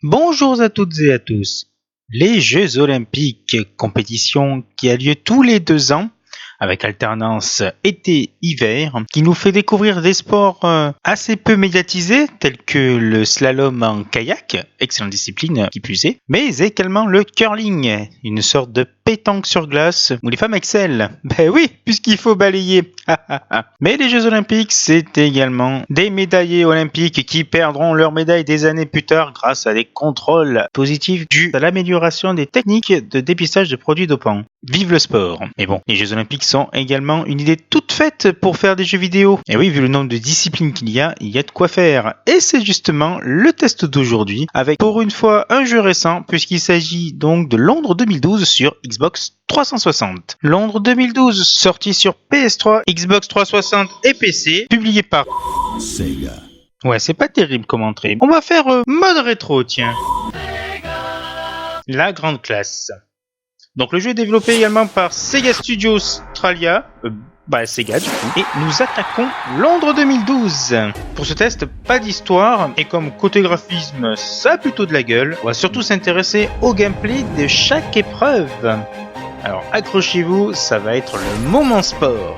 Bonjour à toutes et à tous. Les Jeux Olympiques, compétition qui a lieu tous les 2 ans, avec alternance été-hiver, qui nous fait découvrir des sports assez peu médiatisés, tels que le slalom en kayak, excellente discipline qui plus est, mais également le curling, une sorte de pétanque sur glace où les femmes excellent. Ben oui, puisqu'il faut balayer. Mais les Jeux Olympiques, c'est également des médaillés olympiques qui perdront leur médaille des années plus tard grâce à des contrôles positifs dus à l'amélioration des techniques de dépistage de produits dopants. Vive le sport. Mais bon, les Jeux Olympiques sont également une idée toute faite pour faire des jeux vidéo. Et oui, vu le nombre de disciplines qu'il y a de quoi faire. Et c'est justement le test d'aujourd'hui, avec pour une fois un jeu récent, puisqu'il s'agit donc de Londres 2012 sur Xbox 360. Londres 2012, sorti sur PS3, Xbox 360 et PC, publié par Sega. Ouais, c'est pas terrible comme entrée. On va faire mode rétro, tiens. La grande classe. Donc le jeu est développé également par Sega Studios Australia, Sega du coup, et nous attaquons Londres 2012. Pour ce test, pas d'histoire, et comme côté graphisme, ça a plutôt de la gueule, on va surtout s'intéresser au gameplay de chaque épreuve. Alors accrochez-vous, ça va être le moment sport.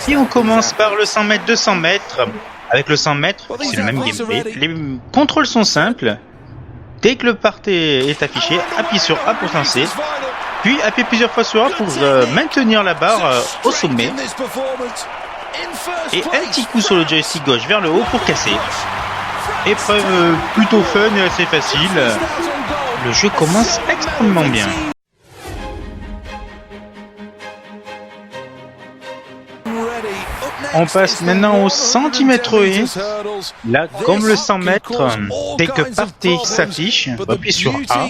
Et on commence par le 100 mètres, 200 mètres. Avec le 100 mètres, c'est le même gameplay. Les contrôles sont simples. Dès que le parté est affiché, appuie sur A pour se lancer. Puis appuie plusieurs fois sur A pour maintenir la barre au sommet. Et un petit coup sur le joystick gauche vers le haut pour casser. Épreuve plutôt fun et assez facile. Le jeu commence extrêmement bien. On passe maintenant au centimètre et là, comme le 100 mètres, dès que partie s'affiche, on appuie sur A,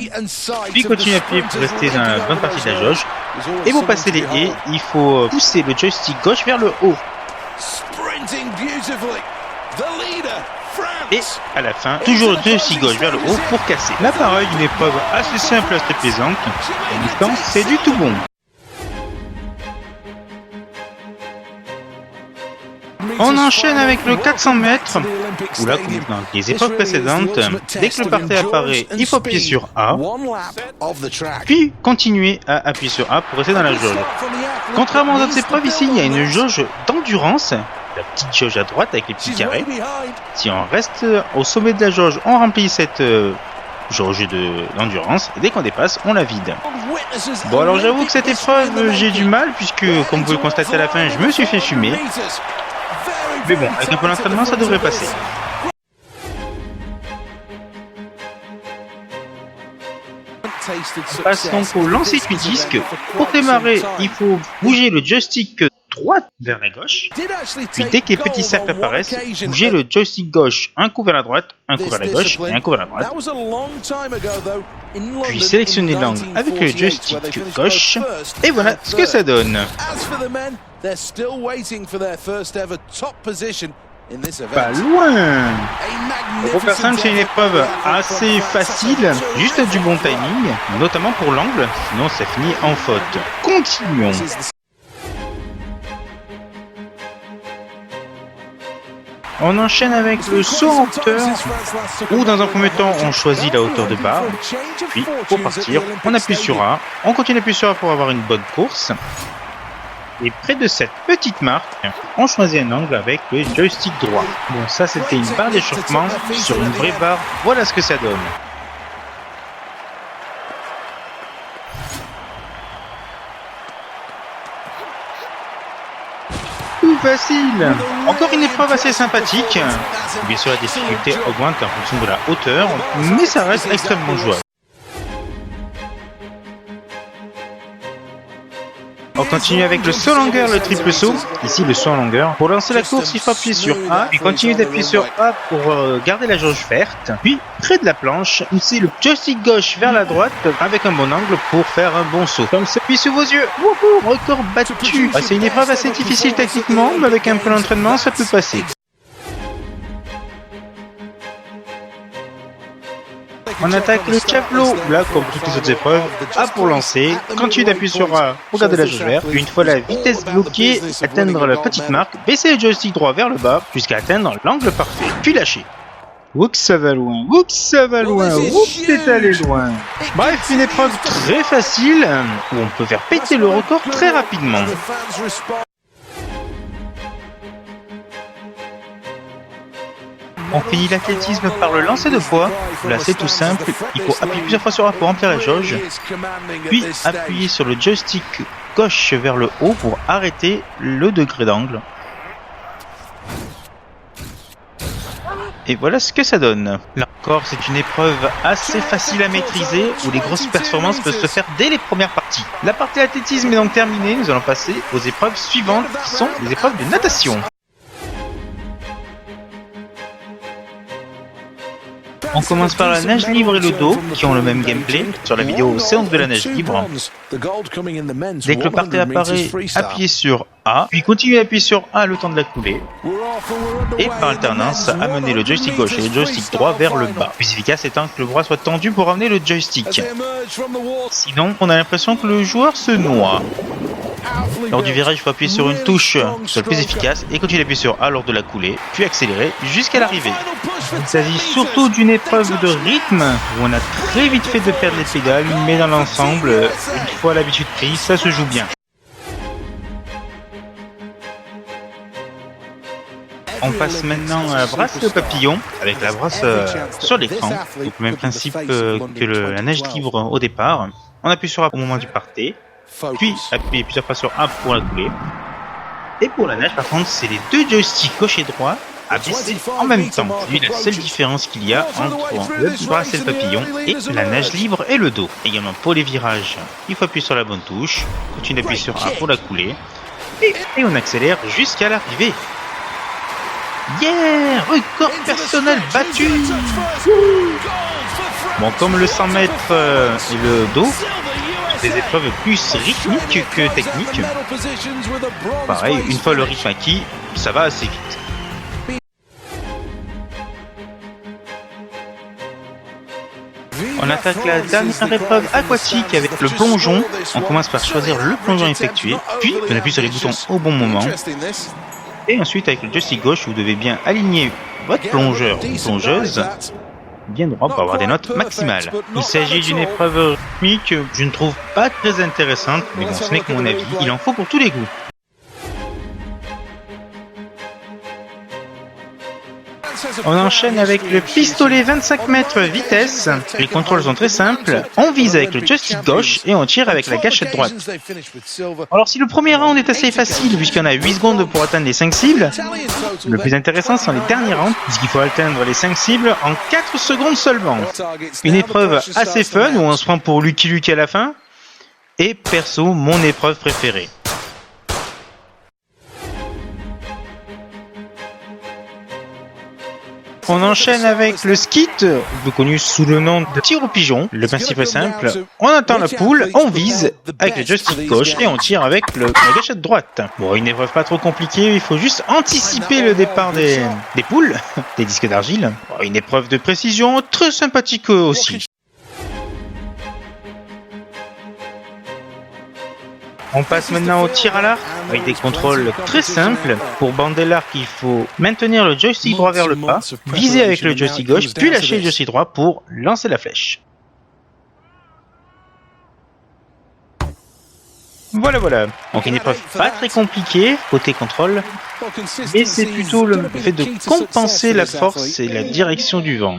puis continue à appuyer pour rester dans la bonne partie de la jauge. Et pour passer les haies, il faut pousser le joystick gauche vers le haut. Et à la fin, toujours le joystick gauche vers le haut pour casser. Là pareil, une épreuve assez simple et assez plaisante. En distance, c'est du tout bon. On enchaîne avec le 400 mètres, où là, comme dans les épreuves précédentes, dès que le parté apparaît, il faut appuyer sur A, puis continuer à appuyer sur A pour rester dans la jauge. Contrairement aux autres épreuves, ici, il y a une jauge d'endurance, la petite jauge à droite avec les petits carrés. Si on reste au sommet de la jauge, on remplit cette jauge d'endurance, et dès qu'on dépasse, on la vide. Bon, alors j'avoue que cette épreuve, j'ai du mal, puisque, comme vous pouvez le constater à la fin, je me suis fait fumer. Mais bon, avec un peu d'entraînement, ça devrait passer. On passe donc au lancer du disque. Pour démarrer, il faut bouger le joystick droit vers la gauche. Puis dès que les petits cercles apparaissent, bouger le joystick gauche un coup vers la droite, un coup vers la gauche et un coup vers la droite. Puis sélectionner l'angle avec le joystick gauche. Et voilà ce que ça donne. Pas loin. Pour personne, c'est une épreuve assez facile, juste du bon timing, notamment pour l'angle, sinon ça finit en faute. Continuons. On enchaîne avec le saut en hauteur, où dans un premier temps on choisit la hauteur de barre, puis pour partir on appuie sur A, on continue d'appuyer sur A pour avoir une bonne course. Et près de cette petite marque, on choisit un angle avec le joystick droit. Bon, ça c'était une barre d'échauffement sur une vraie barre, voilà ce que ça donne. Tout facile. Encore une épreuve assez sympathique. Bien sûr la difficulté augmente en fonction de la hauteur, mais ça reste extrêmement jouable. On continue avec le saut en longueur, le triple saut. Ici, le saut en longueur. Pour lancer la course, il faut appuyer sur A, puis continuer d'appuyer sur A pour garder la jauge verte. Puis, près de la planche, pousser le joystick gauche vers la droite avec un bon angle pour faire un bon saut. Comme ça, puis sous vos yeux. Wouhou, record battu. C'est une épreuve assez difficile techniquement, mais avec un peu d'entraînement, ça peut passer. On attaque le javelot. Là, comme toutes les autres épreuves, A pour lancer. Continue d'appuyer sur A pour garder la jauge verte. Une fois la vitesse bloquée, atteindre la petite marque, baisser le joystick droit vers le bas jusqu'à atteindre l'angle parfait, puis lâcher. Oups, ça va loin, oups, ça va loin, oups, c'est allé loin. Bref, une épreuve très facile où on peut faire péter le record très rapidement. On finit l'athlétisme par le lancer de poids. Là, c'est tout simple. Il faut appuyer plusieurs fois sur A pour remplir la jauge. Puis appuyer sur le joystick gauche vers le haut pour arrêter le degré d'angle. Et voilà ce que ça donne. Là encore, c'est une épreuve assez facile à maîtriser où les grosses performances peuvent se faire dès les premières parties. La partie athlétisme est donc terminée. Nous allons passer aux épreuves suivantes qui sont les épreuves de natation. On commence par la nage libre et le dos, qui ont le même gameplay. Sur la vidéo séance de la nage libre, dès que le parterre apparaît, appuyez sur A, puis continuez à appuyer sur A le temps de la coulée. Et par alternance, amenez le joystick gauche et le joystick droit vers le bas. Plus efficace étant que le bras soit tendu pour ramener le joystick. Sinon, on a l'impression que le joueur se noie. Lors du virage, il faut appuyer sur une touche, soit le plus efficace, et continuer d'appuyer sur A lors de la coulée, puis accélérer jusqu'à l'arrivée. Il s'agit surtout d'une épreuve de rythme, où on a très vite fait de perdre les pédales, mais dans l'ensemble, une fois l'habitude prise, ça se joue bien. On passe maintenant à la brasse et au papillon, avec la brasse sur l'écran, donc le même principe que la nage libre au départ. On appuie sur A au moment du parté, puis appuyez plusieurs fois sur A pour la coulée. Et pour la nage, par contre, c'est les deux joysticks gauche et droit à baisser en même temps. C'est la seule différence qu'il y a entre le brasse et le papillon et la nage libre et le dos. Également pour les virages, il faut appuyer sur la bonne touche, continue d'appuyer sur A pour la coulée, et on accélère jusqu'à l'arrivée. Yeah! Record personnel battu! Bon, comme le 100 mètres et le dos, des épreuves plus rythmiques que techniques. Pareil, une fois le rythme acquis, ça va assez vite. On attaque la dernière épreuve aquatique avec le plongeon. On commence par choisir le plongeon effectué, puis on appuie sur les boutons au bon moment. Et ensuite, avec le joystick gauche, vous devez bien aligner votre plongeur ou plongeuse bien droit pour avoir des notes maximales. Il s'agit d'une épreuve rythmique que je ne trouve pas très intéressante, mais bon, ce n'est que mon avis. Il en faut pour tous les goûts. On enchaîne avec le pistolet 25 mètres vitesse. Les contrôles sont très simples. On vise avec le joystick gauche et on tire avec la gâchette droite. Alors si le premier round est assez facile puisqu'il y en a 8 secondes pour atteindre les 5 cibles, le plus intéressant sont les derniers rounds puisqu'il faut atteindre les 5 cibles en 4 secondes seulement. Une épreuve assez fun où on se prend pour Lucky Luke à la fin. Et perso, mon épreuve préférée. On enchaîne avec le skit, plus connu sous le nom de tir au pigeon. Le principe est simple, on attend la poule, on vise avec le joystick gauche et on tire avec la gâchette droite. Bon, une épreuve pas trop compliquée, il faut juste anticiper le départ des poules, des disques d'argile. Bon, une épreuve de précision très sympathique aussi. On passe maintenant au tir à l'arc, avec des contrôles très simples. Pour bander l'arc, il faut maintenir le joystick droit vers le bas, viser avec le joystick gauche, puis lâcher le joystick droit pour lancer la flèche. Voilà. Donc une épreuve pas très compliquée, côté contrôle, mais c'est plutôt le fait de compenser la force et la direction du vent.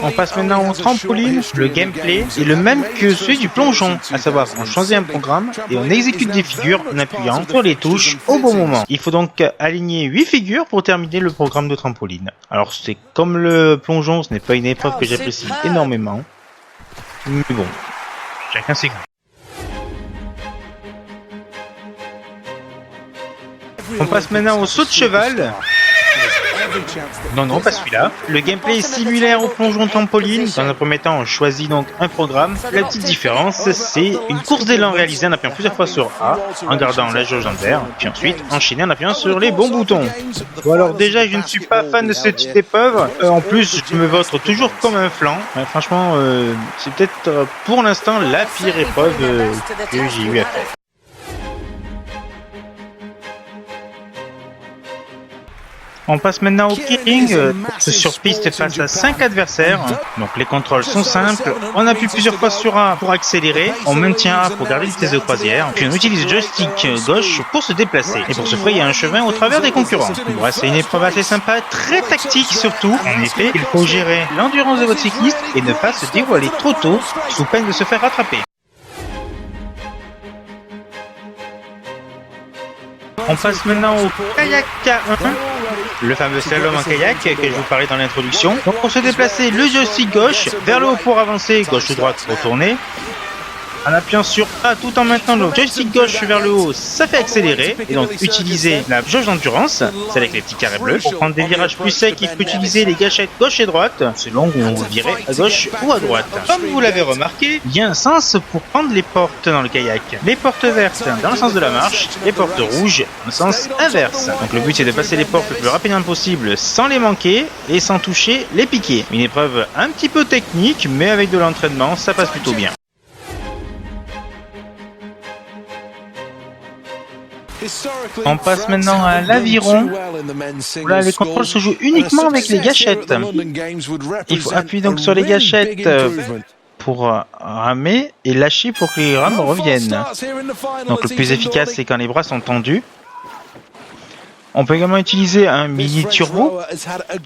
On passe maintenant au trampoline. Le gameplay est le même que celui du plongeon, à savoir on choisit un programme et on exécute des figures en appuyant sur les touches au bon moment. Il faut donc aligner 8 figures pour terminer le programme de trampoline. Alors c'est comme le plongeon, ce n'est pas une épreuve que j'apprécie énormément, mais bon, chacun ses goûts. On passe maintenant au saut de cheval. Non, non, pas celui-là. Le gameplay est similaire au plongeon trampoline. Dans un premier temps, on choisit donc un programme. La petite différence, c'est une course d'élan réalisée en appuyant plusieurs fois sur A, en gardant la jauge en vert, puis ensuite enchaîner en appuyant sur les bons boutons. Bon alors déjà, je ne suis pas fan de ce type d'épreuve. En plus, je me vote toujours comme un flanc. Franchement, c'est peut-être pour l'instant la pire épreuve que j'ai eu à faire. On passe maintenant au killing, sur piste face à 5 adversaires. Donc les contrôles sont simples. On appuie plusieurs fois sur A pour accélérer. On maintient A pour garder vitesse de croisière. Puis on utilise le joystick gauche pour se déplacer. Et pour se frayer un chemin au travers des concurrents. Bon, c'est une épreuve assez sympa, très tactique surtout. En effet, il faut gérer l'endurance de votre cycliste et ne pas se dévoiler trop tôt sous peine de se faire rattraper. On passe maintenant au kayak K1, le fameux slalom en kayak que je vous parlais dans l'introduction. Donc pour se déplacer, le joystick gauche, vers le haut pour avancer, gauche ou droite pour tourner. En appuyant sur A tout en maintenant le joystick gauche vers le haut, ça fait accélérer. Et donc utiliser la jauge d'endurance, celle avec les petits carrés bleus. Pour prendre des virages plus secs, il faut utiliser les gâchettes gauche et droite, selon où on vous virez à gauche ou à droite. Comme vous l'avez remarqué, il y a un sens pour prendre les portes dans le kayak. Les portes vertes dans le sens de la marche, les portes rouges dans le sens inverse. Donc le but c'est de passer les portes le plus rapidement possible sans les manquer et sans toucher les piquets. Une épreuve un petit peu technique, mais avec de l'entraînement, ça passe plutôt bien. On passe maintenant à l'aviron. Là, les contrôles se jouent uniquement avec les gâchettes. Il faut appuyer donc sur les gâchettes pour ramer et lâcher pour que les rames reviennent. Donc le plus efficace, c'est quand les bras sont tendus. On peut également utiliser un mini turbo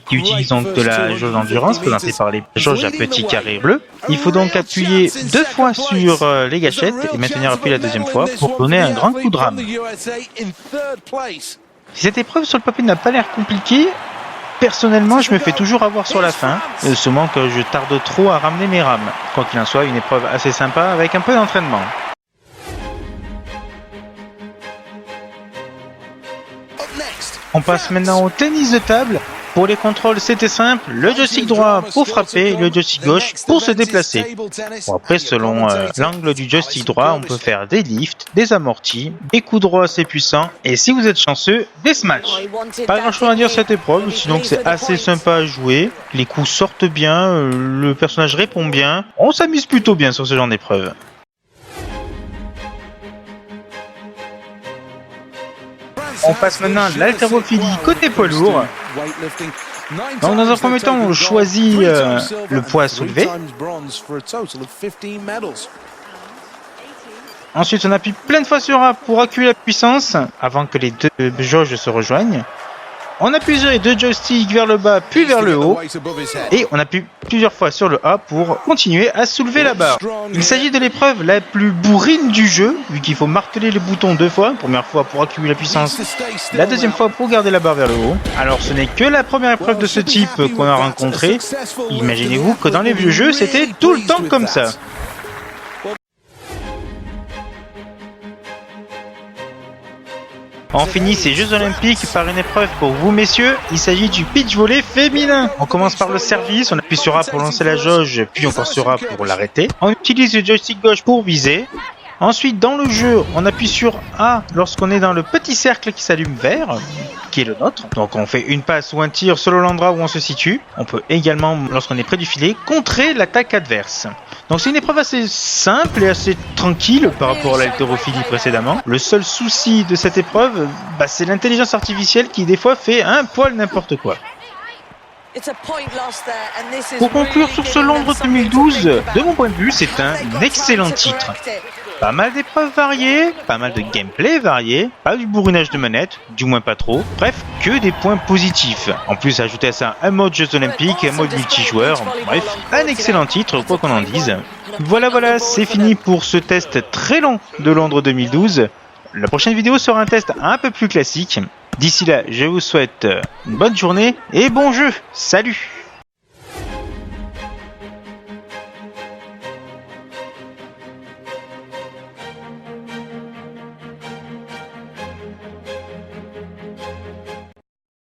qui utilise donc de la jauge d'endurance présentée par les jauges à petits carrés bleus. Il faut donc appuyer 2 fois sur les gâchettes et maintenir appuyé la deuxième fois pour donner un grand coup de rame. Si cette épreuve sur le papier n'a pas l'air compliquée, personnellement je me fais toujours avoir sur la fin, seulement que je tarde trop à ramener mes rames. Quoi qu'il en soit, une épreuve assez sympa avec un peu d'entraînement. On passe maintenant au tennis de table. Pour les contrôles, c'était simple. Le joystick droit pour frapper, le joystick gauche pour se déplacer. Bon, après, selon l'angle du joystick droit, on peut faire des lifts, des amortis, des coups droits assez puissants et si vous êtes chanceux, des smash. Pas grand chose à dire cette épreuve, sinon que c'est assez sympa à jouer. Les coups sortent bien, le personnage répond bien. On s'amuse plutôt bien sur ce genre d'épreuve. On passe maintenant à l'haltérophilie côté poids lourd. Donc dans un premier temps, on choisit le poids à soulever. Ensuite, on appuie plein de fois sur A pour accueillir la puissance avant que les deux jauges se rejoignent. On appuie sur les 2 joysticks vers le bas puis vers le haut et on appuie plusieurs fois sur le A pour continuer à soulever la barre. Il s'agit de l'épreuve la plus bourrine du jeu vu qu'il faut marteler les boutons 2 fois, première fois pour accueillir la puissance, la deuxième fois pour garder la barre vers le haut. Alors ce n'est que la première épreuve de ce type qu'on a rencontrée. Imaginez-vous que dans les vieux jeux c'était tout le temps comme ça. On finit ces Jeux Olympiques par une épreuve pour vous messieurs, il s'agit du beach volley féminin. On commence par le service, on appuie sur A pour lancer la jauge, puis encore sur A pour l'arrêter. On utilise le joystick gauche pour viser. Ensuite, dans le jeu, on appuie sur A lorsqu'on est dans le petit cercle qui s'allume vert, qui est le nôtre. Donc on fait une passe ou un tir selon l'endroit où on se situe. On peut également, lorsqu'on est près du filet, contrer l'attaque adverse. Donc c'est une épreuve assez simple et assez tranquille par rapport à l'haltérophilie précédemment. Le seul souci de cette épreuve, c'est l'intelligence artificielle qui des fois fait un poil n'importe quoi. Pour conclure sur ce Londres 2012, de mon point de vue, c'est un excellent titre. Pas mal d'épreuves variées, pas mal de gameplay varié, pas du bourrinage de manette, du moins pas trop. Bref, que des points positifs. En plus, ajouter à ça un mode Jeux Olympiques, un mode multijoueur, bref, un excellent titre, quoi qu'on en dise. Voilà, c'est fini pour ce test très long de Londres 2012. La prochaine vidéo sera un test un peu plus classique. D'ici là, je vous souhaite une bonne journée et bon jeu. Salut!